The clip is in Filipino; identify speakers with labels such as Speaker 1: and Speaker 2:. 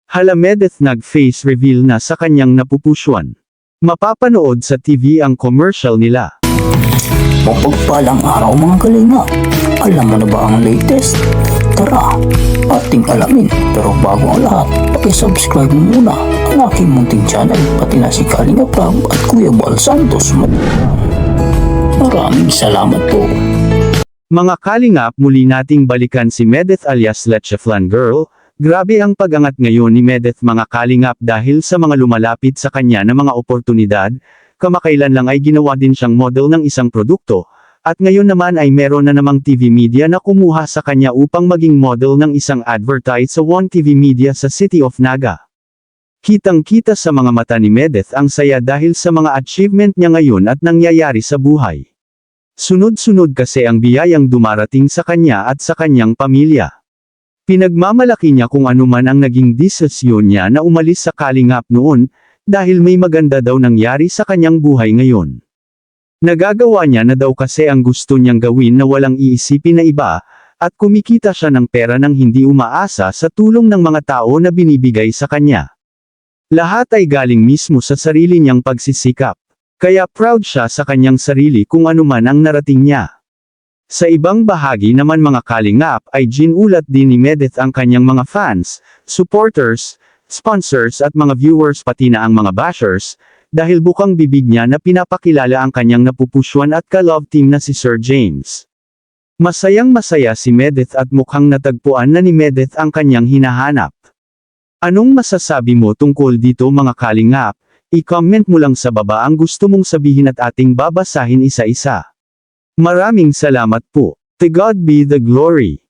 Speaker 1: Hala Medeth nag-face reveal na sa kanyang napupusyan. Mapapanood sa TV ang commercial nila.
Speaker 2: Mapagpalang araw mga kalinga. Alam mo na ba ang latest? Tara, ating alamin. Pero bago ang lahat, pakisubscribe mo muna ang aking munting channel, pati na si Kalinga Prab at Kuya Bal Santos. Maraming salamat po.
Speaker 1: Mga kalingap, muli nating balikan si Medeth alias Lecheflan Girl. Grabe ang pag-angat ngayon ni Medeth mga kalingap dahil sa mga lumalapit sa kanya na mga oportunidad. Kamakailan lang ay ginawa din siyang model ng isang produkto, at ngayon naman ay meron na namang TV media na kumuha sa kanya upang maging model ng isang advertise sa One TV Media sa City of Naga. Kitang-kita sa mga mata ni Medeth ang saya dahil sa mga achievement niya ngayon at nangyayari sa buhay. Sunod-sunod kasi ang biyayang dumarating sa kanya at sa kanyang pamilya. Pinagmamalaki niya kung ano man ang naging desisyon niya na umalis sa kalingap noon, dahil may maganda daw nangyari sa kanyang buhay ngayon. Nagagawa niya na daw kasi ang gusto niyang gawin na walang iisipin na iba, at kumikita siya ng pera nang hindi umaasa sa tulong ng mga tao na binibigay sa kanya. Lahat ay galing mismo sa sarili niyang pagsisikap. Kaya proud siya sa kanyang sarili kung ano man ang narating niya. Sa ibang bahagi naman mga kalingap ay ginulat din ni Medeth ang kanyang mga fans, supporters, sponsors at mga viewers pati na ang mga bashers, dahil bukang bibig niya na pinapakilala ang kanyang napupusyan at ka-love team na si Sir James. Masayang masaya si Medeth at mukhang natagpuan na ni Medeth ang kanyang hinahanap. Anong masasabi mo tungkol dito mga kalingap? I-comment mo lang sa baba ang gusto mong sabihin at ating babasahin isa-isa. Maraming salamat po. To God be the glory.